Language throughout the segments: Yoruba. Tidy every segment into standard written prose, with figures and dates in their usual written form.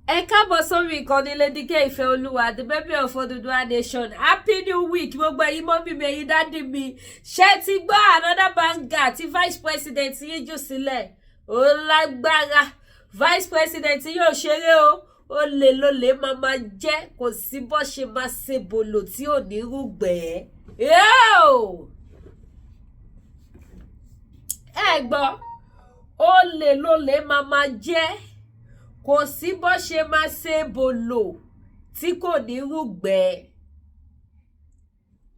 Ẹ káàbọ̀ sórí ìkànnì Lady K Ìfẹ́olúwa, the baby of Oduduwa nation. Happy new week, gbogbo ẹ̀yin mọ́mí mi, ẹ̀yin dádì mi. Ṣé ti gbọ́ another banger tí vice president yín jù sílẹ̀? Ó lágbára. Vice president yóò ṣeré o. Ó lè ló lè máa jẹ́, kò sí bó ṣe máa ṣe bòlò tí ò ní rúgbẹ́. Ẹ gbọ́, ó lè ló lè máa jẹ́, kò sí bó ṣe máa ṣe bòlò tí kò ní rúgbẹ́.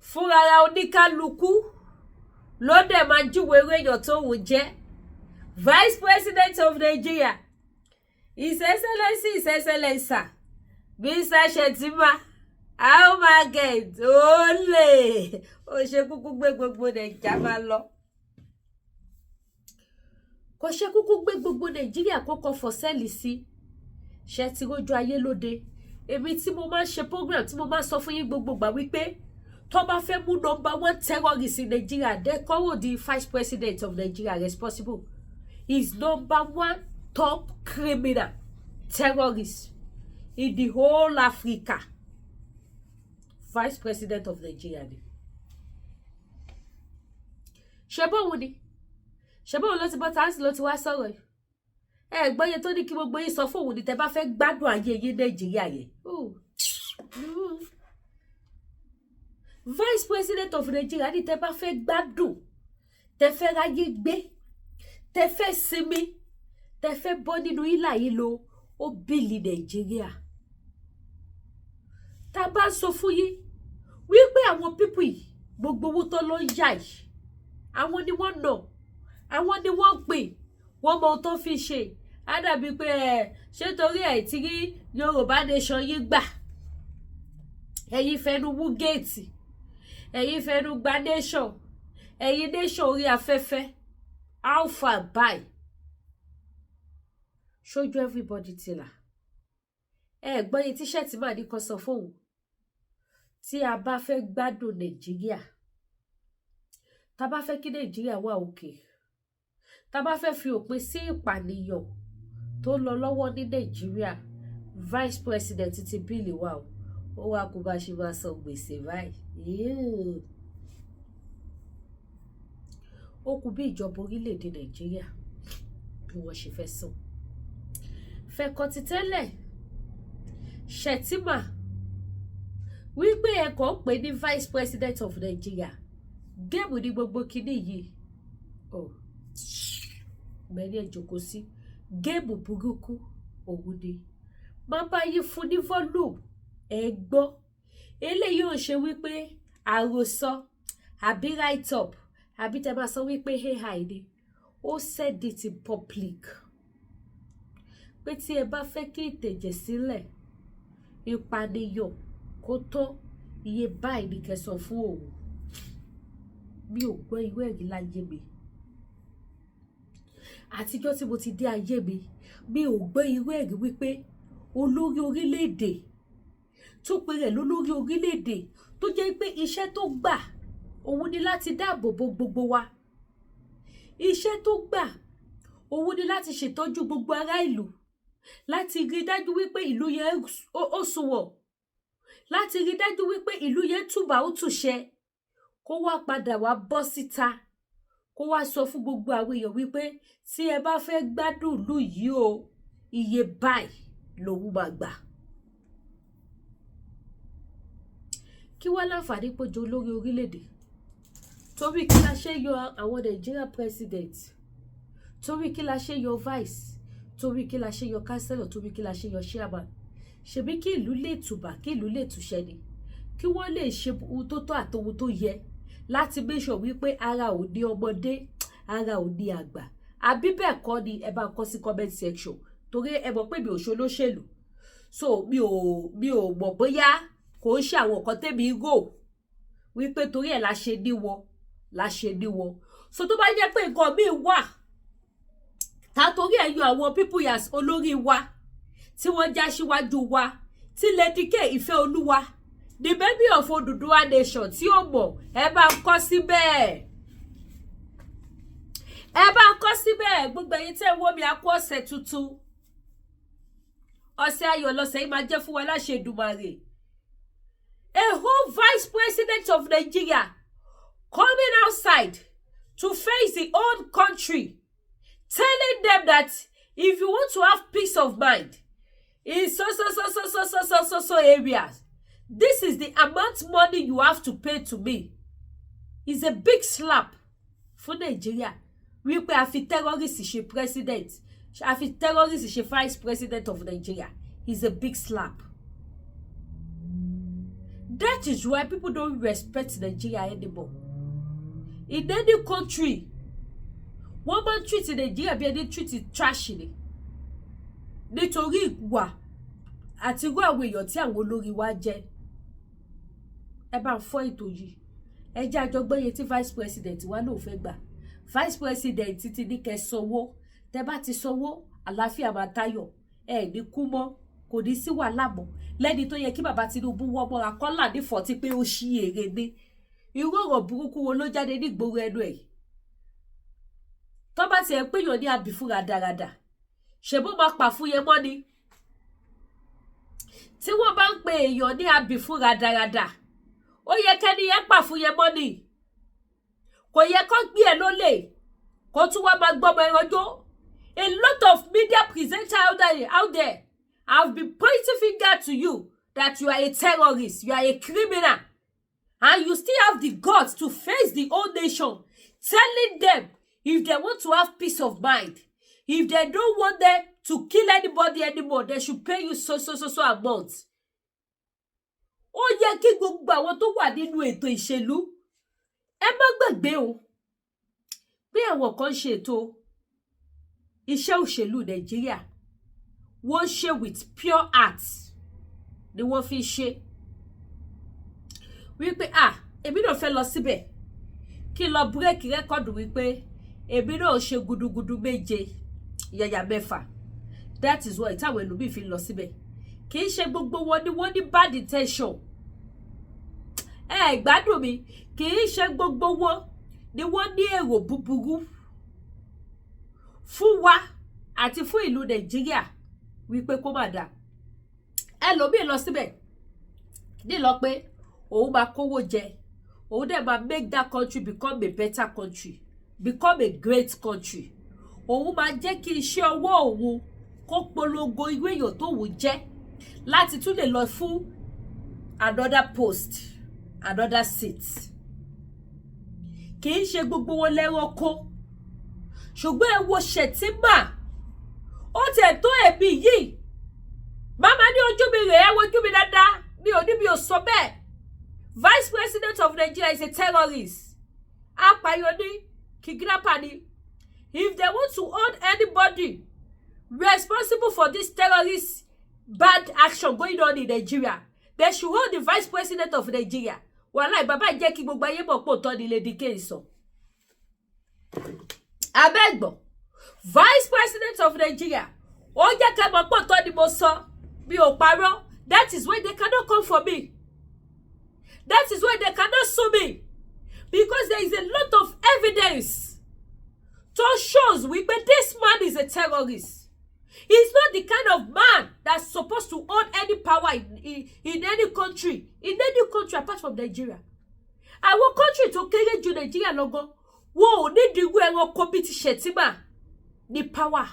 Fúnrara oníkálukú ló dẹ̀ máa júwe èèyàn tóun jẹ́. Vice President of Nigeria, His Excellency, His Excellency, Mr. Shettima, how my get olè ó ṣe kúkú gbé gbogbo Nàìjíríà máa lọ. Kò ṣe kúkú gbé gbogbo Nàìjíríà kọ́kọ́ fọ́ sẹ́ẹ̀lì sí. Ṣé ti rójú ayé lóde? Èmi tí mo máa ń ṣe program tí mo máa ń sọ fún yín gbogbo gbà wípé tó bá fẹ́ mú #1 terrorist in Nigeria, they call the Vice President of Nigeria responsible. He's #1 top criminal terrorist in the whole Africa. Vice President of Nigeria ni. Ṣé báwo ni? Ṣé báwo ló ti bọ́ táǹsì ló ti wá sọ̀rọ̀ yìí? Gbọ́yẹ tó ní kí gbogbo yín sọ fóun ní tẹ́ bá fẹ́ gbádùn ayé yín Nàìjíríà yẹn. Vice President of Nigeria ní tẹ́ bá fẹ́ gbádùn, tẹ́ fẹ́ ráyé gbé, tẹ́ fẹ́ sinmi, tẹ́ fẹ́ bọ́ nínú ìlà yìí lọ, ó bìlì Nàìjíríà. Tá bá sọ fún yín wípé àwọn pípù yìí gbogbo owó tó lọ yá yìí, àwọn ni wọ́n nà, àwọn ni wọ́n pè, wọ́n mọ ohun tó fi ṣe. Á dàbí pé ṣé torí ẹ̀ tí rí Yorùbá nation yín gbà, ẹ̀yin fẹnu wú géètì, ẹ̀yin fẹnu gba nation, ẹ̀yin nation orí afẹ́fẹ́, how far by? Ṣojú everybody ti là. Gbọ́yẹ tí Shettima ní kan sọ fóun. Tí a bá fẹ́ gbádùn Nàìjíríà, tá bá fẹ́ kí Nàìjíríà wà òkè, tá bá fẹ́ fi òpin sí ìpànìyàn tó lọ lọ́wọ́ ní Nàìjíríà, Vice President ti bíìlì wà o. Ó wá kó bá ṣe máa san gbèsè báyìí. Ó kù bí ìjọba orílẹ̀-èdè Nàìjíríà bí wọ́n ṣe fẹ́ sùn. Fẹ̀kọ̀ ti tẹ́lẹ̀ Shettima wípé ẹ̀kọ́ pè ní Vice President of Nigeria. Géèmù ní gbogbo kinní yìí. Mẹ́rin ẹ̀jọ̀kọ́ sí géèmù burúkú òun ni. Má bá yí fún ní volume gbọ́. Eléyìí ò ṣe wípé àròsọ àbí write up àbí tẹ́ bá sọ wípé AI ni. Ó said it in public. Pé tí ẹ bá fẹ́ kí ìtẹ̀jẹ̀ sílẹ̀, ìpànìyàn kó tó iye báyìí ní kẹsàn fún òun. Mi ò gbọ́ irú ẹ̀rí láyé mi. Àtijọ́ tí mo ti dé ayé mi ò gbọ́ irú ẹ̀rí wípé olórí orílẹ̀-èdè tó pe rẹ̀ lólórí orílẹ̀-èdè tó jẹ́ pé iṣẹ́ tó gbà òun ni láti dáàbò bo gbogbo wa. Iṣẹ́ tó gbà òun ni láti ṣètọ́jú gbogbo ará ìlú, láti rí dájú wípé ìlú yẹn ó sunwọ̀n, láti rí dájú wípé ìlú yẹn túbà ó túṣẹ, kó wá padà wá bọ́ síta, kó wá sọ fún gbogbo àwọn èèyàn wípé tí ẹ bá fẹ́ gbádùn ìlú yìí o, iye báyìí lòun máa gbà. Kí wá láǹfààní péjọ olórí orílẹ̀-èdè? Torí kí la ṣe yọ àwọn Nigeria president? Torí kí la ṣe yọ vice? Torí kí la ṣe yọ councillor? Torí kí la ṣe yọ chairman? Ṣebí kí ìlú lè tùbà, kí ìlú lè túṣẹ ni. Kí wọ́n lè ṣe ohun tó tọ́ àti ohun tó yẹ láti make sure wípé ara ò ní ọmọdé, ara ò ní àgbà. Àbí bẹ́ẹ̀ kọ́ ni ẹ bá kọ sí comment section. Torí ẹ mọ̀ pé mi ò ṣolóṣèlú. So mi ò mọ̀ bóyá kò ń ṣe àwọn nǹkan tèmi rò wípé torí ẹ̀ la ṣe níwọ. So tó bá jẹ́ pé nǹkan mi wà ta torí ẹ̀ yọ àwọn people yas olórí wa tí wọ́n já síwájú wa, tí Lady K Ìfẹ́olúwa, the baby of Oduduwa nation, tí ó mọ̀, ẹ bá kọ síbẹ̀. Gbogbo ẹ̀yin tẹ́ wò mí a kú ọ̀sẹ̀ tuntun. ọ̀sẹ̀ ayọ̀ lọ́sẹ̀ yìí máa jẹ́ fún wa láṣẹ Èdùmàrè. A whole vice president of Nigeria coming outside to face the old country, telling them that if you want to have peace of mind in so areas, this is the amount of money you have to pay to me. It's a big slap for Nigeria. Wípé a fi terrorist ṣe president, a fi terrorist ṣe vice president of Nigeria. It's a big slap. That is why people don't respect Nigeria anymore. In any country, one man treats Nigeria bí ẹni treat trash ni. Nítorí ìwà àti irú àwọn èèyàn tí àwọn olórí wa jẹ́. Ẹ bá ń fọ́ ètò yìí. Ẹ jẹ́ àjọgbọ́yé tí vice president wa náà fẹ́ gbà. Vice president ti ní kẹ́ sanwó. Tẹ́ bá ti sanwó, àlàáfíà máa tayọ̀. Ẹ ní kú mọ́, kò ní sí wàhálà mọ́. Lẹ́ni tó yẹ kí bàbá Tinubu wọ́ mọ́ra kọ́là ní fọ́tí pé ó ṣí èrè ní. Irú ọ̀rọ̀ burúkú wo ló jáde ní ìgboro ẹnu ẹ̀? Tó bá ti ẹ̀ pé yàn ní àbí fún rádaràdà. Ṣèbó máa pa fún yẹn mọ́ ni. Tí wọ́n bá ń pe èèyàn ní àbí fún rádaràdà, ó yẹ kẹ́ni yẹn pa fún yẹn mọ́ ni. Kò yẹ kó gbé ẹ lólè. Kó tún wá máa gbọ́mọ ẹranjó. A lot of media presenters out there have been pointing finger to you that you are a terrorist, you are a criminal. And you still have the guts to face the whole nation, telling them if they want to have peace of mind, if they don't want them to kill anybody anymore, they should pay you so amount. Ó yẹ kí gbogbo àwọn tó wà nínú ètò ìṣèlú, ẹ má gbàgbé o, bí àwọn kan ṣe ètò iṣẹ́ òṣèlú Nàìjíríà, wọ́n ṣe with pure heart ni wọ́n fi ṣe. Wípé èmi náà fẹ́ lọ síbẹ̀ kí lọ búrẹ́kì rẹ́kọ̀dù wípé èmi náà ṣe gudugudu méje yàyà mẹ́fà. That is why táwọn ẹlòmíì fi lọ síbẹ̀. Kì í ṣe gbogbo wọn ni wọ́n ní bad intention. Gbádùn mi, kì í ṣe gbogbo wọn ni wọ́n ní èrò búburú fún wa àti fún ìlú Nàìjíríà wípé kó má dà. Ẹlòmíì lọ síbẹ̀ ní lọ pé òun máa kówó jẹ, òun dẹ̀ máa make that country become a better country, become a great country. Òun máa jẹ́ kí iṣẹ́ ọwọ́ òun kó polongo irú èèyàn tó wù jẹ́ láti tún lè lọ fún another post, another seat. Kì í ṣe gbogbo wọn lẹ́ranko. Ṣùgbọ́n ẹ wo Shettima. Ó tẹ̀ tó ẹ̀mí yìí. Màmá ní ojú mi rẹ̀, ẹ wojú mi dáadáa. Mi ò ní mi ò sọ bẹ́ẹ̀. Vice President of Nigeria is a terrorist. Apààyàn ni, kidnapper ni. If they want to hold anybody responsible for this terrorist bad action going on in Nigeria, they should hold the Vice President of Nigeria. Wàláì bàbá jẹ́ kí gbogbo ayé mọ̀ pé òótọ́ ni Lady K sọ. Abẹ́gbọ̀n, Vice President of Nigeria, ó jẹ́ ká mọ̀ pé òótọ́ ni mo sọ. Mi ò parọ́. That is why they cannot come for me. That is why they cannot sue me. Because there is a lot of evidence to shows wípé this man is a terrorist. He's not the kind of man that's supposed to hold any power in any country. In any country apart from Nigeria. Àwọn country tó kéré ju Nigeria lọ́gọ́, wọn ò ní dìgbò ẹranko bí ti Shettima ní power.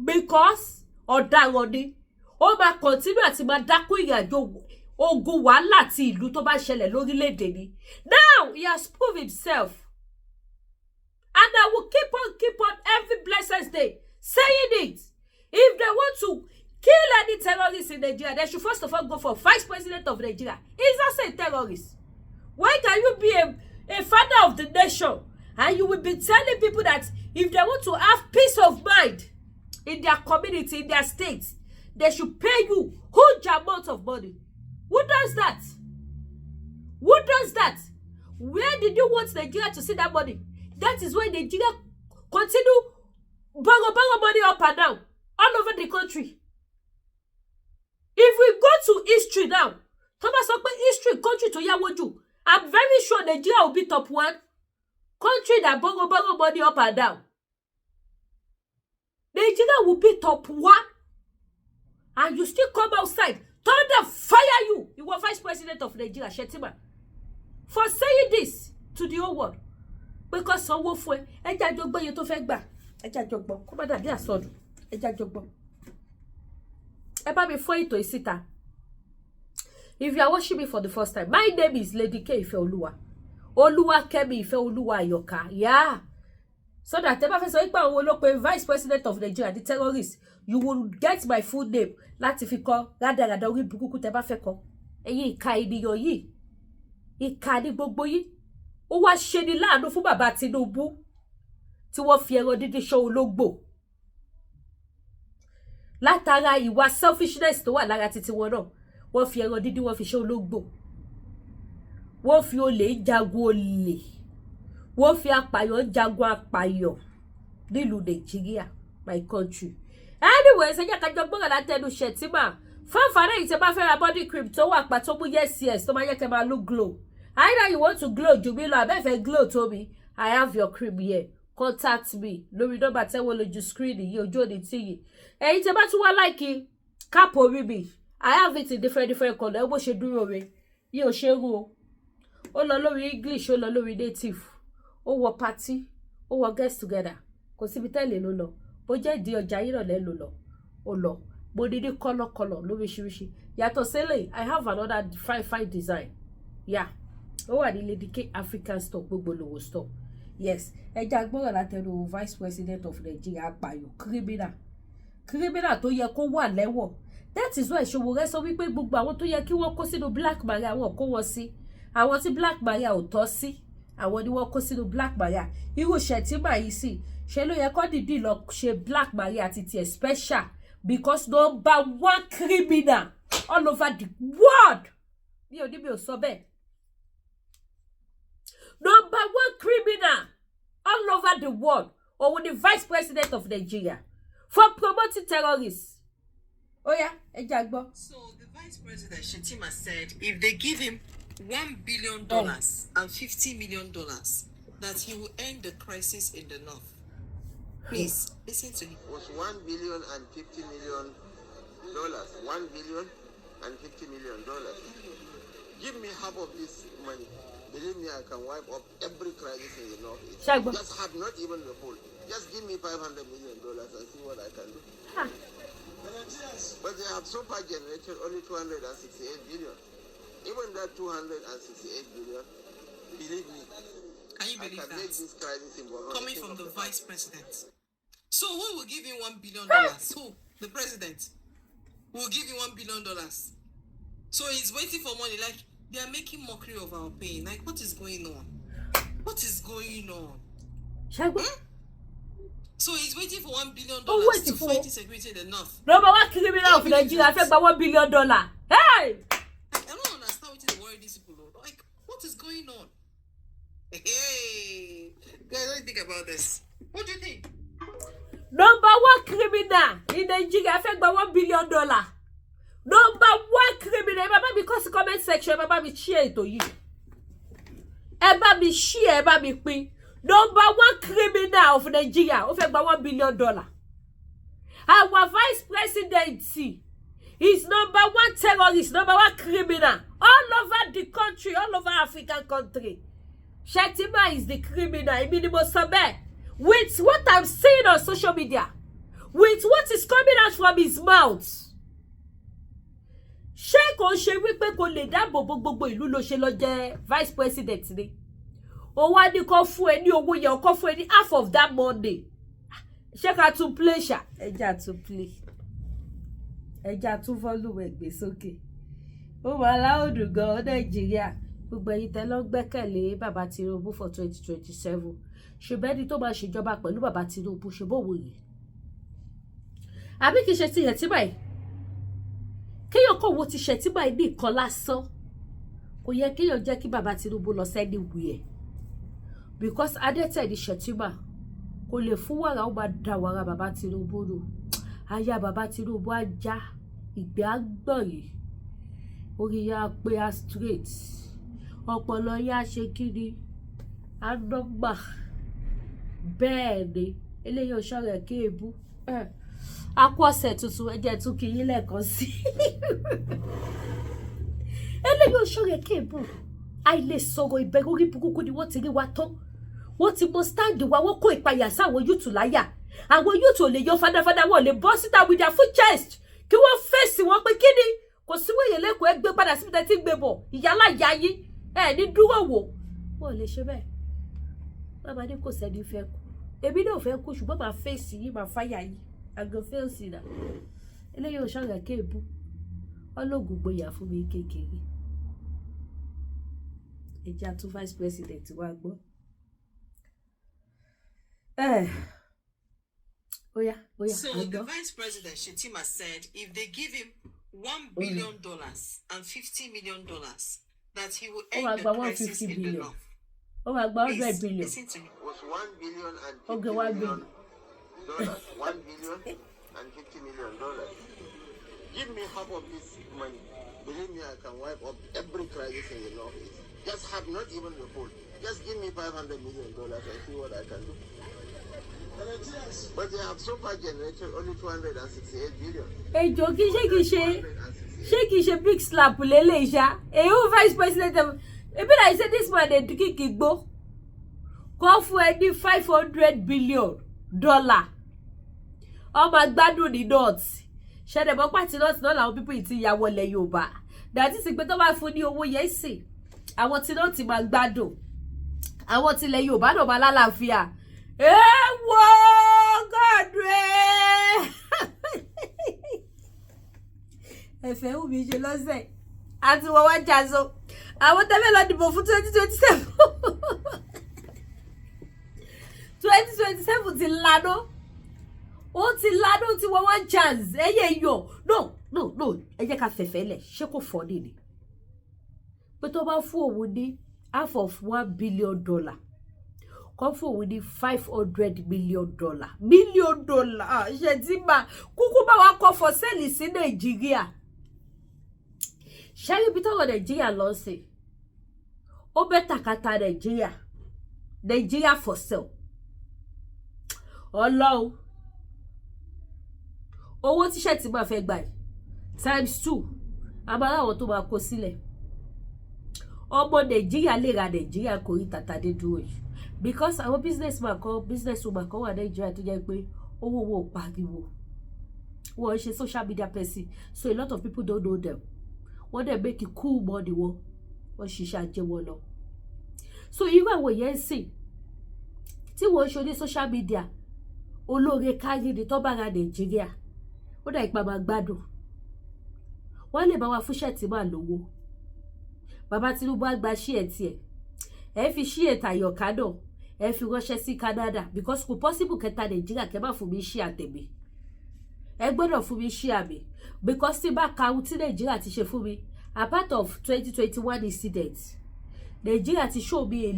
Because ọ̀daràn ni. Ó máa continue àti máa dákún ìrìnàjò ogun wàhálà tí ìlú tó bá ṣẹlẹ̀ lórílẹ̀-èdè ni. Now he has proved himself. And I will keep on every blessed day saying it. If they want to kill any terrorists in Nigeria, they should first of all go for Vice President of Nigeria. He's also a terrorist. Why can you be a father of the nation and you will be telling people that if they want to have peace of mind in their community, in their state, they should pay you huge amounts of money? Who does that? Who does that? Where did you want Nigeria to see that money? That is why Nigeria continue borrow money up and down all over the country. If we go to history now, Thomas sọ pé history country tó yáwó jù, I'm very sure Nigeria will be top one country that borrow money up and down. Nigeria will be top one. and you still come outside, thunder fire you. You were vice president of Nigeria, Shettima, for saying this to the whole world. Because someone for ẹja jogbo ye tó fẹ́ gbà, ẹja jogbo kó má dàbí àsọdùn, ẹja jogbo. Ẹ bá mi fọ́ ètò ìsíta. If you are watching me for the first time, my name is Lady K Ifeoluwa. Oluwakemi Ifeoluwa Ayoka. Yeah. So that ẹ bá fẹ́ sọ pé àwọn olóko vice president of Nigeria, the terrorist, you will get my full name láti fi kọ rádaràda orí burúkú tẹ́ bá fẹ́ kọ. Ẹ̀yin ìka ènìyàn yìí. Ìka ní gbogbo yìí. Ó wá ṣe ni láàánú fún bàbá Tinubu tí wọ́n fi ẹran dídí ṣọ́ ológbò. Látara ìwà selfishness tó wà lára títí wọn náà, wọ́n fi ẹran dídí wọ́n fi ṣọ́ ológbò. Wọ́n fi olè jagun olè. Wọ́n fi apàyàn jagun apàyàn nílùú Nàìjíríà, my country. Anyways, ẹ jẹ́ ká jọ gbọ́rọ̀ látẹnu Shettima. Fáfárẹ́ yìí tẹ́ bá fẹ́ ra body cream tó wà pa tó mú yes tó máa yẹ kẹ́ máa look glow. Either you want to glow jù mí lọ, abẹ́fẹ́ glow tó mi, I have your cream here. Contact me lórí nọ́mbà tẹ́wọ́ lójú screen yìí ojú òní tí yìí. Ẹ̀yin tẹ́ bá tún wá like cap orí mi, I have it in different color. Ẹ bó ṣe dúró re, yìí ò ṣe rú o. Ó lọ lórí English, ó lọ lórí native. Ó wọ party, ó wọ get together. Kò síbi tẹ́lẹ̀ ló lọ. Bó jẹ́ ìdí ọjà yìí náà lẹ́ ló lọ. Ó lọ. Mo ní color lóríṣiríṣi. Yàtọ̀ sílẹ̀, I have another fine design. Yeah. Ó wà ní Lady K African store, gbogbo Lowo store. Yes. Ẹ jẹ́ agbọ́rọ̀ látẹnu vice president of Nigeria apààyàn criminal. Criminal tó yẹ kó wà lẹ́wọ̀n. That is why Sowore sọ wípé gbogbo àwọn tó yẹ kí wọ́n kó sínú Black Maria wọ́n kó wọn sí. Àwọn tí Black Maria ò tọ́ sí, àwọn ni wọ́n kó sínú Black Maria. Irú Shettima yìí sì, ṣe ló yẹ kó dìdí lọ ṣe Black Maria àti tiẹ̀ special because #1 criminal all over the world. Mi ò ní mi ò sọ bẹ́ẹ̀. #1 criminal all over the world, or with the vice president of Nigeria for promoting terrorists. Oh yeah, So the vice president Shettima said if they give him $1 billion and $50 million, that he will end the crisis in the north. Please listen to him. It was $1 billion and $50 million. $1 billion and $50 million. Give me half of this money. Believe me, I can wipe up every crisis in the north. Just have not even the whole. Just give me $500 million and see what I can do. Huh. But they have so far generated only 268 billion. Even that 268 billion, believe me, can you believe I can that? make this crisis in coming from the vice president. So who will give him $1 billion? Who? The president will give him $1 billion. So he's waiting for money. Like, they are making mockery of our pain. Like, what is going on? What is going on? So he's waiting for $1 billion to fight insecurity in the north. #1 criminal of Nigeria fẹ́ gba $1 billion. Hey! I don't understand what is worrying these people. Like, what is going on? Hey, guys, what do you think about this? What do you think? #1 criminal in Nigeria fẹ́ gba $1 billion. #1 criminal. Ẹ bá mi kọ sí comment section. Ẹ bá mi share ètò yìí. Ẹ bá mi share, ẹ bá mi pín. #1 criminal of Nigeria ó fẹ́ gba $1 billion. Our vice president is #1 terrorist, #1 criminal all over the country, all over African country. Shettima is the criminal. Èmi ni mo sọ bẹ́ẹ̀. With what I'm seeing on social media, with what is coming out from his mouth. Ṣé kò ṣe wípé kò lè dáàbò bo gbogbo ìlú ló ṣe lọ jẹ vice president ni? Ó wá ní kó fún ẹ ní owó yẹn, kó fún ẹ ní half of that money. Ṣé ká tún play ṣá? Ẹja tún play. Ẹja tún volume gbé sókè. Ó wà láòdù gan Nàìjíríà. Gbogbo ẹ̀yin tẹ́ lọ gbẹ́kẹ̀lé bàbá Tinubu for 2027. Ṣùgbọ́n ẹni tó máa ṣèjọba pẹ̀lú bàbá Tinubu ṣe bó wò yìí. Àbí kìí ṣe ti Shettima yìí. Kéèyàn kò wo ti Shettima yìí ní nǹkan lásán. Kò yẹ kéèyàn jẹ́ kí bàbá Tinubu lọ sẹ́ni wuyẹ̀. Because adẹ́tẹ̀ ni Shettima kò lè fún wàrà ó máa da wàrà bàbá Tinubu nù. Aya bàbá Tinubu á já ìgbẹ́ àgbọ̀n yìí. Orí ya pé a straight. Ọpọlọ yá ṣe kíni. A nọ́mbà. Bẹ́ẹ̀ ni eléyìí ọ̀ṣọ́rẹ̀ kéèbú. a kú ọ̀sẹ̀ tuntun ẹ jẹ́ tún kí yín lẹ́ẹ̀kan sí eléyìí ò ṣọ̀rẹ́ kéèbù àìlè sọ̀rọ̀ ìbẹ̀rù orí burúkú ni wọ́n ti rí wa tán wọ́n ti mọ stáàdì wa wọ́n kó ìpayà sáwọn yúùtù láyà àwọn yúùtù ò lè yọ fadafada wọn ò lè bọ́ síta with their full chest kí wọ́n fèsì wọn pé kí ni kò sí wẹ̀yẹ̀ lẹ́kọ̀ọ́ ẹ gbé padà síbi tẹ́ ti gbé bọ̀ ìyálà ìyá yín ẹ ní dúró wò wọn ò lè ṣe bẹ́ẹ̀ bàbá ní kò sẹ́ni fẹ́ kú èmi náà fẹ́ kú ṣùgbọ́n màá fèsì yín màá fáyà yín àgọ́ fèsì náà eléyìí ò ṣọ̀rẹ́ kéèbù ọlọ́gùn gboyà fún mi kékeré ẹja tún vice president wa gbọ́ oya So the vice president Shettima said if they give him $1 billion and $50 million, that he will end the crisis in the north. Oh, about Please, 100 billion. listen to me. Was $1 billion and Okay, $50 $1 million. $1 billion and $50 million. Give me half of this money. Believe me, I can wipe up every crisis in the Northeast. Just have not even the full. Just give me $500 million and see what I can do. But they have so far generated only 268 billion. Hey, Joki, shake it, big slap, Lele, a vice president. Maybe I said this man, they kick it, go. Call for any $500 billion. Oh, my God, do the dots. Share the party not allow people to Yawole Yoba. That is a better one for you. Yes, I want to know to my gbado. I want to let you bad over la lafia. Whoa, God, if you be jealous, as you want Jazo, I want to tell you for 2027. 2027 till Lado. Ó ti ládùn tí wọ́n one chance ẹyẹ yọ no ẹ jẹ́ ká fẹ̀fẹ̀ lẹ̀ ṣé kò fọ́ nìyí pé tó bá fún òun ní half of $1 billion kọ́ fún òun ní $500 million Shettima kúkú bá wa kọ́ for sale sí Nàìjíríà ṣé ibi tọ́wọ́ Nàìjíríà lọ sí ó bẹ́ tàkàtà Nàìjíríà for sale Ọlọ́run owó tí Shettima fẹ́ gbà ×2 abala àwọn tó máa kó sílẹ̀ ọmọ Nàìjíríà lè ra Nàìjíríà kò rí tàtàdé dúró yìí because àwọn businesswoman kan wà Nàìjíríà tó jẹ́ pé owó wo pariwo wọ́n ṣe social media person so a lot of people don't know them wọ́n dẹ̀ make it cool money wọ́n ṣiṣẹ́ ajé wọn lọ so irú àwọn yẹn sìn tí wọ́n ṣe ní social media olóore kárí ni tó bá ra Nàìjíríà ó dà ipa máa gbádùn wọ́n lè bá wa fún Shettima lówó bàbá Tinubu á gba ṣíẹ̀ tiẹ̀ ẹ fi ṣíẹ̀ tàyọ̀ká náà ẹ fi ránṣẹ́ sí Canada because kò possible kẹta Nàìjíríà kẹ má fún mi ṣí àtẹ̀mí ẹ gbọ́dọ̀ fún mi ṣí àmì because tí bá ka ohun tí Nàìjíríà ti ṣe fún mi apart of 2021 incident Nàìjíríà ti show me a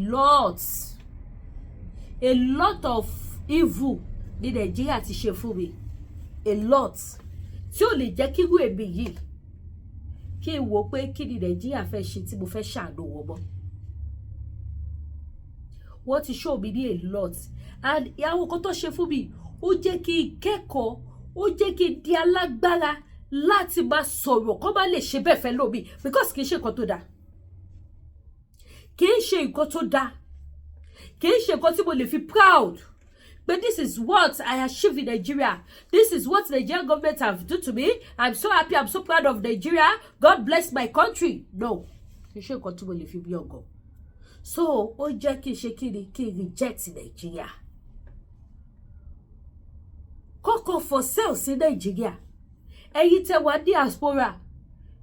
lot of evil ní Nàìjíríà ti ṣe fún mi a lot tí ó lè jẹ́ kí irú èmi yìí kí n wò pé kí ni Nàìjíríà fẹ́ ṣe tí mo fẹ́ ṣàánú wọn mọ́ wọ́n ti show me ní a lot and àwọn kan tó ṣe fún mi ó jẹ́ kí n kẹ́kọ̀ọ́ ó jẹ́ kí n di alágbára láti máa sọ̀rọ̀ kó má lè ṣe bẹ́ẹ̀ fẹ́ lómi because kì í ṣe nǹkan tó dáa kì í ṣe nǹkan tó dáa kì í ṣe nǹkan tí mo lè fi proud. But this is what I achieved in Nigeria. This is what the Nigerian government have done to me. I'm so happy. I'm so proud of Nigeria. God bless my country. No. You should continue if you be young. So, ó jẹ́ kí ṣe kí ni kí reject Nigeria. Kọ́kọ́ for sale sí Nigeria. Ẹ̀yin tẹ́ wà diaspora.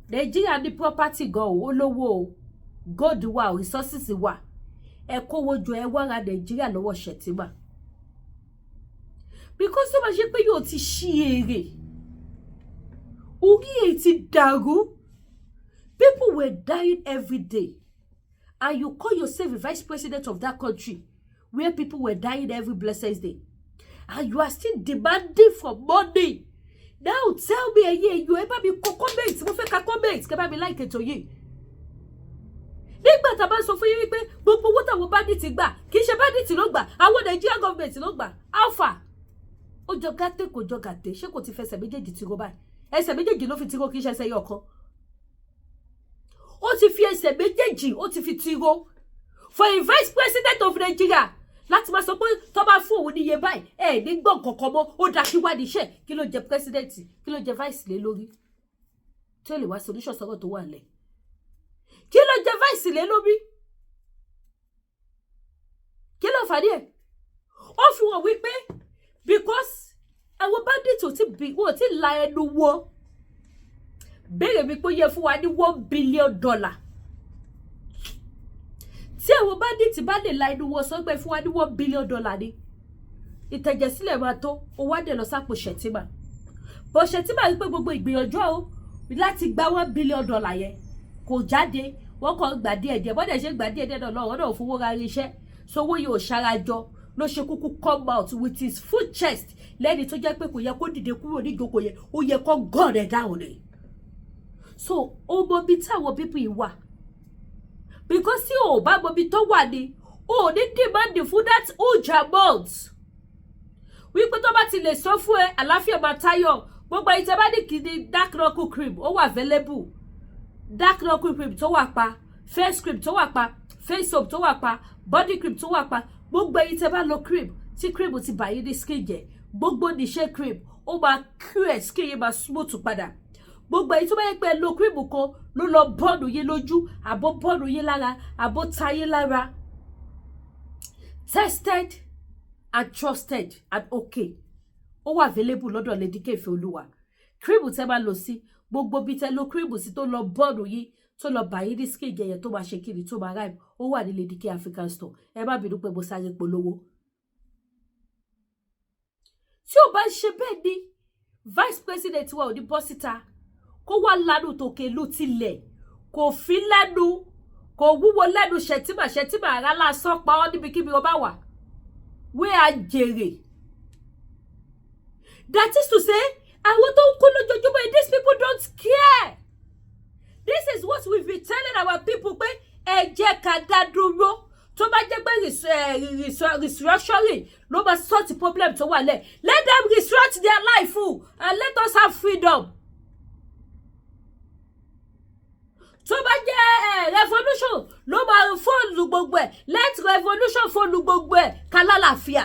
Nigeria ní property gan o, olówó o. Gold wà, resources wà. Ẹ kówó jọ ẹ wá ra Nigeria lọ́wọ́ Shettima. Because tó bá ṣe pé yóò ti ṣí èrè orí èyí ti dàrú people were dying every day and you call yourself a vice president of that country where people were dying every blessed day and you are still demanding for money now tell me ẹ̀yin èyí ẹ bá mi kọ comment mo fẹ́ ka comment kẹ́ bá mi like ètò yìí nígbà tá bá sọ fún yín wípé gbogbo owó táwọn bandit gbà kì í ṣe bandit ló gbà àwọn Nigerian government ló gbà alpha ó jọ gàtè kò jọ gàtè ṣé kò ti fẹsẹ̀ méjèèjì tiro báyìí ẹsẹ̀ méjèèjì ló fi tiro kì í ṣe ẹsẹ̀ yọ kan ó ti fi ẹsẹ̀ méjèèjì ó ti fi tiro for a vice president of Nigeria láti máa sọ pé tó bá fún òun níye báyìí ní gbọ̀n kankan mọ́ ó dá kí wá níṣẹ́ kí ló jẹ president kí ló jẹ vice lé lórí tí ó lè wá solution sọ̀rọ̀ tó wà lẹ̀ kí ló jẹ vice lé lórí kí ló fà díẹ̀ ó fi wọ́n wípé because àwọn bandit wọ́n ti la ẹnu wọn béèrè wípé ó yẹ fún wa ní $1 billion tí àwọn bandit bá lè la ẹnu wọn sọ pé fún wa ní $1 billion ni ìtẹ̀jẹ̀sílẹ̀ máa tó ó wá dẹ̀ lọ sápò Shettima bó Shettima wípé gbogbo ìgbìyànjú àwọn láti gba $1 billion yẹn kò jáde wọ́n kàn gbà díẹ̀díẹ̀ bọ́dẹ̀ ṣe gbà díẹ̀díẹ̀ náà lọ́wọ́ náà fowó ra irinṣẹ́ sówó yóò ṣarajọ ló ṣe kúkú come out with his full chest lẹ́ni tó jẹ́ pé kò yẹ kó dìde kúrò níjókòó yẹn ó yẹ kó gàn rẹ̀ dáhùn ni so ó mọ bí táwọn pípì yìí wà because tí o bá mọ bí tó wà ní o ní demand fún that huge amount wípé tó bá ti lè sọ fún ẹ àlàáfíà máa tayọ gbogbo ìtẹ́ bá ní kìíní dark knuckle cream ó wà available dark knuckle cream tó wà pa face cream tó wà pa face soap tó wà pa body cream tó wà pa gbogbo ìtẹ́ bá lo cream tí cream ti bàyí ní skin jẹ gbogbo níṣẹ́ cream ó máa cure skin yìí máa smooth padà gbogbo èyí tó bá yẹ pé lo cream kan ló lọ bọ́ọ̀nù yín lójú àbó bọ́ọ̀nù yín lára àbó ta yín lára tested and trusted and okay ó wà available lọ́dọ̀ Lady K Ìfẹ́olúwa cream tẹ́ bá lò sí gbogbo bí tẹ́ lo cream sí tó lọ bọ́ọ̀nù yín tó lọ bàyí ní skin jẹyẹ tó máa ṣe kiri tó máa rhyme ó wà ní Lady K African Store ẹ má bínú pé mo sáré polówó tí ó bá ṣe bẹ́ẹ̀ ni vice president wa ò ní bọ́ síta kó wá lánú tòkè lù tilẹ̀ kò fi lẹ́nu kò wúwo lẹ́nu Shettima ara lásán pa ọ́ níbikíbi ó bá wà wé a jèrè that is to say àwọn tó ń kú lójoojúmọ́ these people don't care this is what we've been telling our people pé ẹ jẹ́ ká dá dúró tó bá jẹ́ pé restructuring ló máa sort the problem tó wà lẹ̀ let them restructure their life and let us have freedom. tó bá jẹ́ revolution ló máa fóònù gbogbo ẹ̀ let revolution fóònù gbogbo ẹ̀ kálálàáfíà.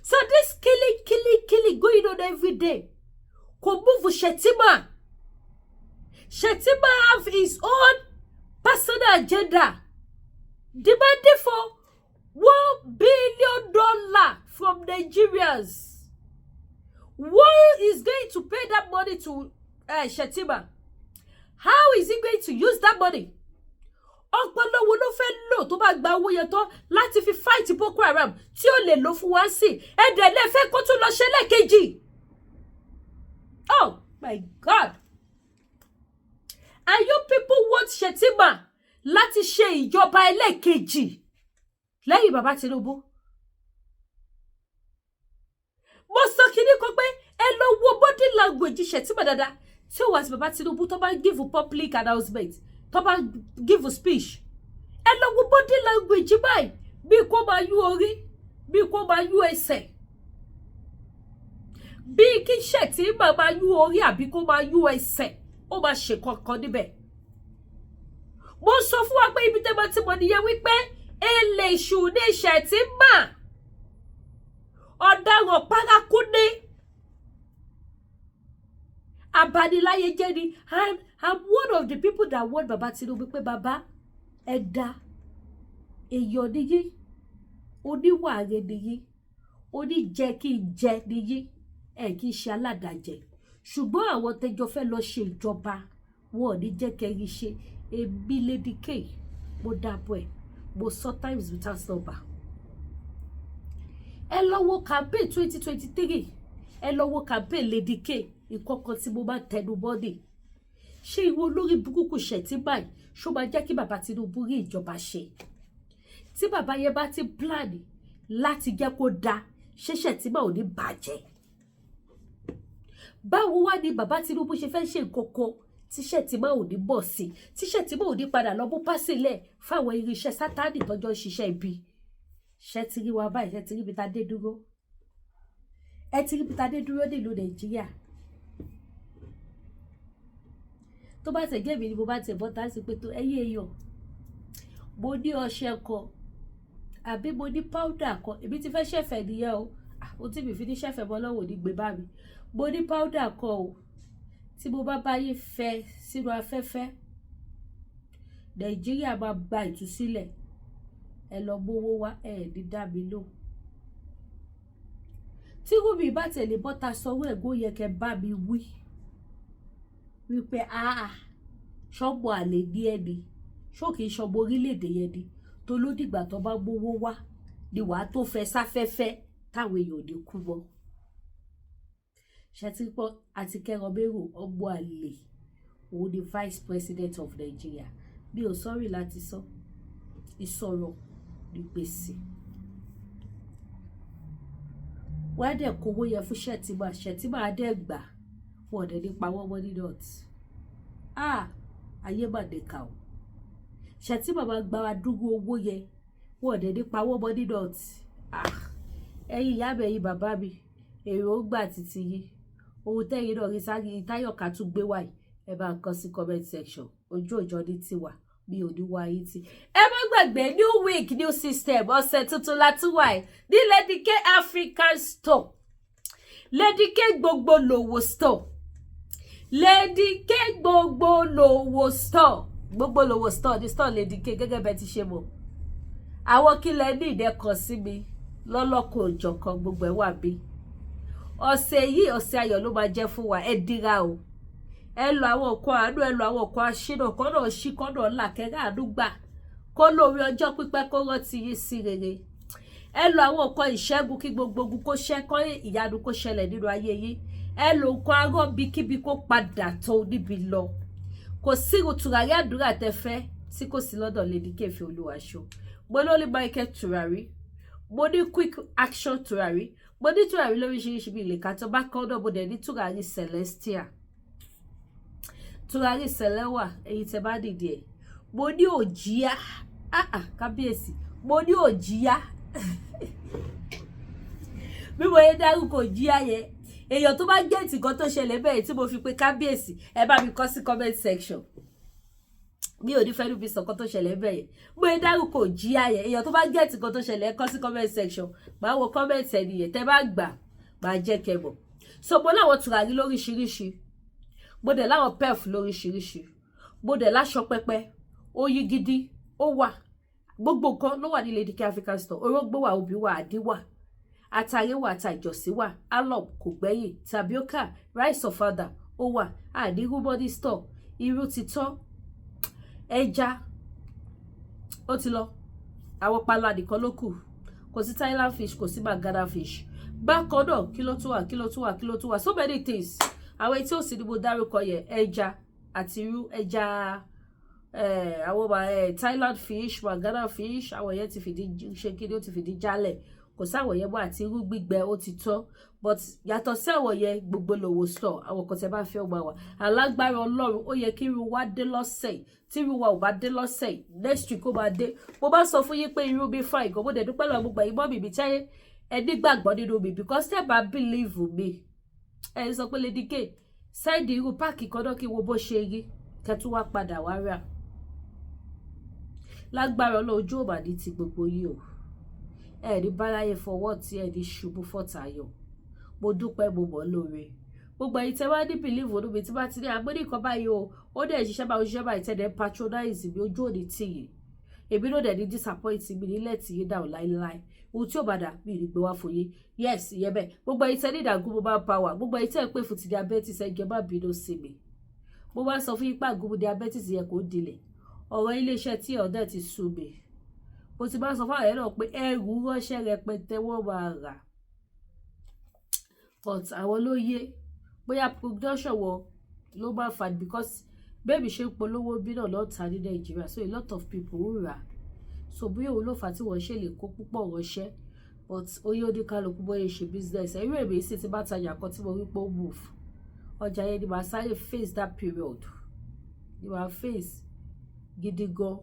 So this killing going on every day kò move Shettima. Shettima have his own personal agenda demanding for $1 billion from Nigerians. Who is going to pay that money to Shettima? How is he going to use that money? Ọpọlọ wo ló fẹ́ lò tó bá gba owó yẹn tán láti fi fight Boko Haram tí ó lè lò fún wá sí ẹ̀dẹ̀ lè fẹ́ kó tún lọ ṣe lẹ́ẹ̀kejì. Oh my God! And you people want Shettima láti ṣe ìjọba ẹlẹ́ẹ̀kejì lẹ́yìn bàbá Tinubu. Mo sọ kíní kan pé ẹ lọ wo body language Shettima dáadáa tí ó wà sí bàbá Tinubu tó bá give public announcement tó bá give speech ẹ lọ wo body language báyìí bí kò máa yú orí bí kò máa yú ẹsẹ̀ bí kí Shettima máa yú orí àbí kò máa yú ẹsẹ̀ ó máa ṣe kankan níbẹ̀. Mo sọ fún wa pé ibi tẹ́ bá ti mọ̀ nìyẹn wípé eléṣù ní Shettima ọ̀daràn paraku ní abaniláyé jẹ́ ni and I'm one of the people that want baba Tinubu pé baba ẹ̀dá èèyàn nìyí oníwàre nìyí oníjẹ kí n jẹ nìyí ẹ kì í ṣe aládàjẹ ṣùgbọ́n àwọn tẹjọ fẹ́ lọ ṣe ìjọba wọn ò ní jẹ́ kẹrin ṣe èmi Lady K mo dàbọ̀ ẹ̀ mo sọ times without number. Ẹ lọ wo campaign 2023 ẹ lọ wo campaign Lady K ìkọ̀kan tí mo bá tẹnu bọ́dì ṣé ìwọ olórí burúkú Shettima báyìí ṣó máa jẹ́ kí bàbá Tinubu rí ìjọba ṣe tí bàbá yẹn bá ti plan láti jẹ́ kó dáa ṣé Shettima ò ní bàjẹ́. Báwo wá ni bàbá Tinubu ṣe fẹ́ ṣe nǹkankan tí Shettima ò ní bọ̀ sí tí Shettima ò ní padà lọ bó pásílẹ̀ fáwọn irinṣẹ́ Sátánì tọ́jọ́ ṣiṣẹ́ ibi ṣẹ́tìrí wa báyìí ṣẹ́tìrí bí ta dé dúró ẹ ti rí bí tadé dúró nílùú Nàìjíríà. Tó bá tẹ̀ gẹ́mi ni mo bá tẹ̀ bọ́ta sí pé tó ẹyẹ èèyàn mo ní ọṣẹ kan àbí mo ní powder kan, èmi ti fẹ́ ṣẹ̀fẹ̀ nìyẹn o. Ó tí mi fi ní ṣẹ̀fẹ̀ mọ́ lọ́wọ́ ní gbé bá mi. Mo ní powder kan o tí mo bá báyé fẹ́ sínú afẹ́fẹ́ Nàìjíríà máa gba ìtúsílẹ̀. Ẹ lọ gbowó wá ní dá mi lò. Tí Wùmí bá tẹ̀lé bọ́ta sanwó ẹ̀gbọ́n yẹ kẹ́ bá mi wí wípé ṣọ́mọ àlè ní ẹni ṣó kìí ṣọmọ orílẹ̀-èdè yẹn ni tó ló dìgbà tó bá gbowó wá ni wàá tó fẹ́ sáfẹ́fẹ́ táwọn èèyàn ò ní kú mọ́. Ṣètìpọ̀ àti kẹrànmẹ́rò ọmọ àlè òun ni vice president of Nigeria. Mi ò sọ́rí láti sọ ìsọ̀rọ̀ ní gbèsè. Wọ́n á dẹ̀ kówó yẹn fún Shettima á dẹ̀ gbà wọ́n dẹ̀ nípa wọ́n mọ́ ní dọ̀tí. Ayé mà dẹ̀ka o. Shettima máa gba àdúgbò owó yẹn wọ́n dẹ̀ nípa wọ́n mọ́ ní dọ̀tí. Ẹ̀yin ìyá mi, ẹ̀yin bàbá mi, èrò ń gbà títí yìí. Ohun tẹ́yin náà rí sáré Táyọ̀ká tún gbé wáyé ẹ bá ń kọ sí comment section. Ojú òjò ní tiwa mi ò ní wá yín tí. Ẹ má gbàgbé new week new system ọ̀sẹ̀ tuntun láti wà ní Lady K African store, Lady K gbogbo Lowo store, Lady K gbogbo Lowo store, gbogbo Lowo store ní store Lady K gẹ́gẹ́ bẹ́ẹ̀ ti ṣe mọ̀. Àwọn kílẹ̀ ní ìdẹ́kọ̀ sí mi lọ́lọ́kọ̀ òjọ̀kan gbogbo ẹ̀ wà bí. Ọ̀sẹ̀ yìí ọ̀sẹ̀ ayọ̀ ló máa jẹ́ fún wa, ẹ dira o. Ẹ lọ àwọn nǹkan àánú, ẹ lọ àwọn nǹkan aṣínà kọ́nà ṣí kọ́nà ńlá kẹ́rẹ́ àánú gbà kó lórí ọjọ́ pípẹ́ kó rántí yín sí rere. Ẹ lọ àwọn nǹkan ìṣẹ́gun kí gbogbo ogun kó ṣẹ́ kọ́ ìyanu kó ṣẹlẹ̀ nínú ayé yín. Ẹ lọ nǹkan arọ́ bíkíbi kó padà tó níbi lọ. Kò sí tùràrí àdúrà tẹ́fẹ́ tí kò sí lọ́dọ̀ Lady K fi Olúwaṣọ. Mo lórí Michael tùràrí, mo ní quick action tùràrí, mo ní tùràrí lóríṣiríṣi bí ilé kàtọ́ bá kọ́ náà mo dẹ̀ ní tùràrí celestial. Tùràrí sẹlẹ́wà èyí tẹ bá dìde ẹ̀. Mo ní òjìá kábíyèsí, mo ní òjìá. Bí mo yẹ dárúkọ òjìá yẹn èèyàn tó bá gẹ̀ẹ́tì kan tó ṣẹlẹ̀ bẹ́ẹ̀ tí mo fi pé kábíyèsí ẹ bá mi kọ sí comment section. Mi ò ní fẹ́ níbi sọ̀kan tó ṣẹlẹ̀ bẹ́ẹ̀ yẹn. Mo yẹ dárúkọ òjìá yẹn èèyàn tó bá gẹ̀ẹ́tì kan tó ṣẹlẹ̀ ẹ kọ sí comment section. Màá wo comment ẹnìyẹn tẹ bá gbà máa jẹ́ kẹ́ mọ̀. So mo láwọn tùràrí lóríṣiríṣi, mo dẹ̀ láwọn perf lóríṣiríṣi, mo dẹ̀ láṣọ pẹpẹ oyin gidi ó wà, gbogbo nǹkan ló wà ní Lady K African store. Orógbó wà, obì wà, àdí wà, àtàrí wà, àtàìjọsí wà, alop kò gbẹ́yìn, tapioca, rice of father ó wà, àdírú body store, irú ti tán, ẹja ó ti lọ, àwọn pala nìkan ló kù, kò sí Thailand fish, kò sí Bagada fish. Bákan náà kí ló tún wà so many things. Àwọn tí ó sì ní mo dárúkọ yẹn ẹja àti irú ẹja àwọn Thailand fish, Bagada fish, àwọn yẹn ti fìdí ṣe kíni ó ti fìdí jálẹ̀, kò sáwọn yẹn mọ́ àti irú gbígbẹ ó ti tán. But yàtọ̀ sí àwọn yẹn gbogbo Lowo store àwọn kan tẹ bá fẹ́ ọgbà wa. Alágbára Ọlọ́run ó yẹ kí irú wa dé lọ́sẹ̀ tí irú wa ò bá dé lọ́sẹ̀ next week ó máa dé. Mo bá sọ fún yín pé irú mi fine gan, mo dẹ̀ dúpẹ́ lọ́wọ́ gbogbo ẹ̀yin mọ́ mi tẹ́yẹ ẹ nígbàgbọ́ nínú mi because tẹ́ bá believe me ẹ sọ pé Lady K sẹ́ẹ̀dì irú páàkì kan náà kí wo bó ṣe rí kẹtù wá padà wá rà. Lágbára Ọlọ́run ojú ò mà ní ti gbogbo yìí o. Ẹ ní báráyé fọwọ́ tí ẹ ní ṣubú fọ́tàyọ̀. Mo dúpẹ́ mo mọ̀ lóore. Gbogbo ẹ̀yin tẹ́ wá ní believe nínú mi tí bá ti ní àgbẹ̀dì kan báyìí o, ó dẹ̀ ṣiṣẹ́ báyìí tẹ́lẹ̀ patronize mi ojú òní tì yìí. Èmi náà dẹ̀ ní disappoint mi nílẹ̀ tí yín dáhùn láíláí. Ohun tí ó bá dà mí ní gbé wá fún yín. Yes, ìyẹn bẹ́ẹ̀. Gbogbo ẹ̀yin tẹ́ ní ìdàgún mobile power. Gbogbo ẹ̀yin tẹ́ ń pè fún ti diabetes ẹ jọ̀ọ́ má bínú sí mi. Mo bá sọ fún yín pé àgùnmu diabetes yẹ kó dilẹ̀. Ọ̀rọ̀ iléeṣẹ́ tí ọ̀dẹ́ ti sú mi. Mo ti bá sọ fún àyẹ̀ náà pé ẹrù ránṣẹ́ rẹpẹtẹ wọ́n máa rà. But àwọn ló yé bóyá production wọn ló máa fà because bẹ́ẹ̀ mi ṣe ń polówó bí náà lọ́ta ní Nàìjíríà so a lot of people ń rà. So bí òun ló fà tí wọ́n ṣe lè kó púpọ̀ ránṣẹ́ but oyè oníkálukú bóyá ṣe business ẹ̀rú èmi sì ti bá tajà kan tí mo rí pé ó move ọjà yẹn ni màá sáré face that period ni màá face gidi gan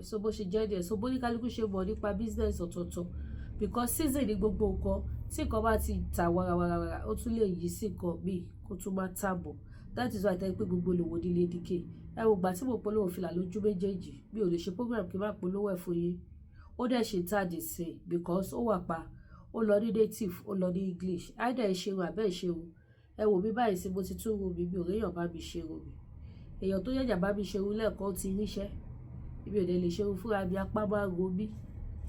so bó ṣe jẹ́ díẹ̀ so bó oníkálukú ṣe mọ̀ nípa business ọ̀tọ̀ọ̀tọ̀ because season ni gbogbo nǹkan tí nǹkan bá ti ta warawara ó tún lè yí sí nǹkan míì kó tún má tàbọ̀. That is why tẹ́ pé gbogbo Lowo ní Lady K. Ẹ wo gbà tí mo polówó fìlà lójú méjèèjì mi ò lè ṣe program kí n má polówó ẹ̀ fún yín. Ó dẹ̀ ṣe tàdí sí because ó wà pa ó lọ ní native ó lọ ní English either ìṣerun àbẹ́ ìṣerun. Ẹ wò mí báyìí sí mo ti tún run mi ò réyàn bá mi ṣerun mi. Èèyàn tó yẹ̀yà bá mi ṣerun lẹ́ẹ̀kan ti ríṣẹ́ ibi ò dẹ̀ lè ṣerun fúnra mi apá máa ń ro mí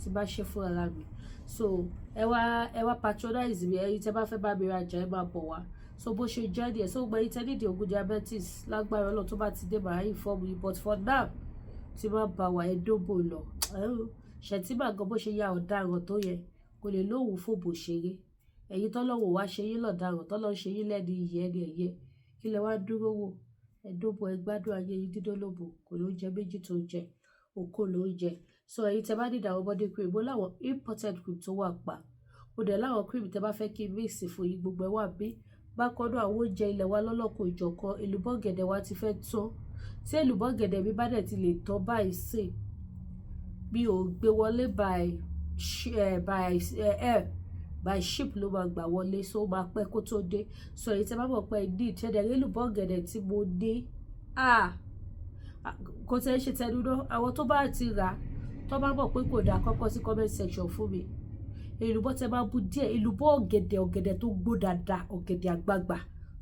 tí bá ṣe fúnra mi. So ẹ wá patronize mi ẹ̀yin tẹ́ bá fẹ́ bá mi rajà ẹ máa bọ̀ wá. So bó ṣe jẹ́ díẹ̀ so gbẹ̀yìn tẹ́ nídìí oògùn diabetes lágbára Ọlọ́run tó bá ti dé màá inform yín but for now tí máa bá wa ẹ dóbò lọ. Shettima gan bó ṣe ya ọ̀daràn tó yẹ kò lè lóhùn fòbò ṣeré. Ẹ̀yin tọ́lọ́wọ̀ wá ṣe yín lọ́daràn tọ́lọ́ ṣe yín lẹ́ni iyì ẹni ẹ̀yẹ kí lẹ wá dúró wò ẹ dóbò ẹ gbádùn ayé yín dídólóbò kò ló ń jẹ méjì tó ń jẹ òkò ló ń jẹ. So ẹ̀yin tẹ́ bá ní àwọn body cream mo láwọn important cream tó wà pa mo dẹ̀ láwọn cream tẹ́ bá fẹ́ kí n mix fún yín gbogbo ẹ wà bí bákan náà àwọn oúnjẹ ilẹ̀ wa lọ́lọ́kọ̀ ìjọ̀kan èlùbọ́ gẹ̀dẹ̀ wa ti fẹ́ tán tí èlùbọ́ gẹ̀dẹ̀ mi bá dẹ̀ ti lè tán báyìí sí mi ò gbé wọlé by ship ló máa gbà wọlé so máa pẹ́ kó tó dé. So èyí tẹ́ bá mọ̀ pé ní ìtẹ́dẹ̀ èlùbọ́ gẹ̀dẹ̀ tí mo dé kò tẹ́ ṣe tẹnu náà àwọn tó bá ti rà tó bá mọ̀ pé kò dáa kọ́kọ́ sí comment section fún mi. Èlùbọ́ tẹ́ bá bu díẹ̀ èlùbọ́ ọ̀gẹ̀dẹ̀ tó gbó dáadáa ọ̀gẹ̀dẹ̀ àgbagbà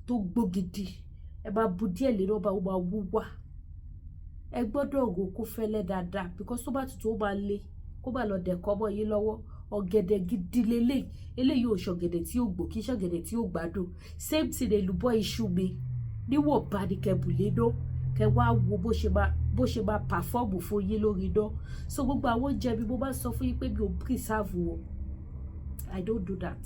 tó gbó gidi ẹ bá bu díẹ̀ lé náà ó máa wú wá. Ẹ gbọ́dọ̀ rò kó fẹ́lẹ́ dáadáa because tó bá tutù ó máa le kó bá lọ dẹ̀kọ́ mọ́ yín lọ́wọ́. Ọ̀gẹ̀dẹ̀ gidi lélẹ̀ eléyìí ò ṣọ̀gẹ̀dẹ̀ tí ó gbó kì í ṣọ̀gẹ̀dẹ̀ tí ó gbádùn. Same thing èlùbọ́ iṣu mi níwọ̀n bá ní kẹbù lé náà kẹ wá wo bó ṣe máa perform fún yín lórí náà. So gbogbo àwọn oúnjẹ mi mo máa sọ fún yín pé mi ò preserve o. I don't do that.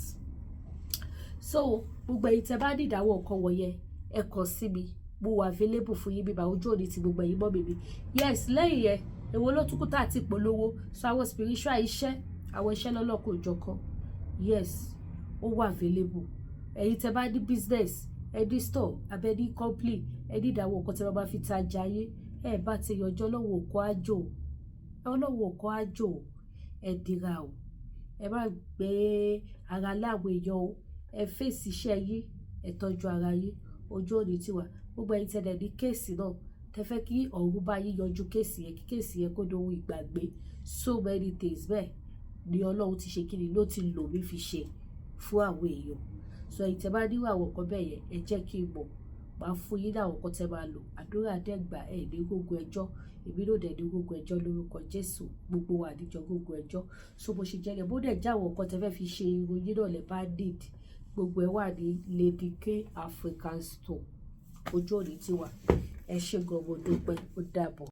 So gbogbo ẹ̀yin tẹ́ bá ní ìdáwọ́ nǹkan wọ̀nyẹn ẹ kàn sí mi mo wà available fún yín bíbá ojú òní ti gbogbo ẹ̀yin mọ́ mi. Yes lẹ́yìn yẹn èwo ló tún kú tá àti polówó so àwọn spiritual iṣẹ́ àwọn iṣẹ́ lọ́lọ́kọ̀ ìjọ̀kan yes ó wà available. Ẹ̀yin tẹ́ bá ní business ẹ ní store abẹ́ ní company ẹ ní ìdáwọ́ nǹkan tẹ́ bá fi tajà ayé ẹ bá ti yọjọ́ lọ́wọ́ òkú àjò ọlọ́wọ́ òkú àjò ẹ dira o ẹ má gbé ara láwọn èèyàn o ẹ fèsì iṣẹ́ yín ẹ tọ́jú ara yín ojú òní tiwa. Gbogbo ẹ̀yin tẹ́lẹ̀ ní kéèsì náà tẹ́ fẹ́ kí ọ̀run bá yín yanjú kéèsì yẹn kí kéèsì yẹn kó dohun ìgbàgbé so many things bẹ́ẹ̀ ni Ọlọ́run ti ṣe kíni ló ti lò mí fi ṣe fún àwọn èèyàn. So ẹ̀yin tẹ́ bá níwò àwọn nǹkan bẹ́ẹ̀ yẹn ẹ jẹ́ kí n mọ̀ máa fún yín ní àwọn nǹkan tẹ́ máa lò àdúrà dẹ́gbà ẹ̀ ní gbogbo ẹjọ́ èmi ló dẹ̀ ní gbogbo ẹjọ́ lórúkọ Jésù gbogbo wa níjọ gbogbo ẹjọ́. So bó ṣe jẹ́ lẹ̀ bó dẹ̀ já àwọn nǹkan tẹ́ fẹ́ fi ṣe ìròyìn náà lẹ́ bá need gbogbo ẹ wà ní Lady K African Store ojú òní tiwa ẹ ṣé gan mo dúpẹ́ ó dàbọ̀.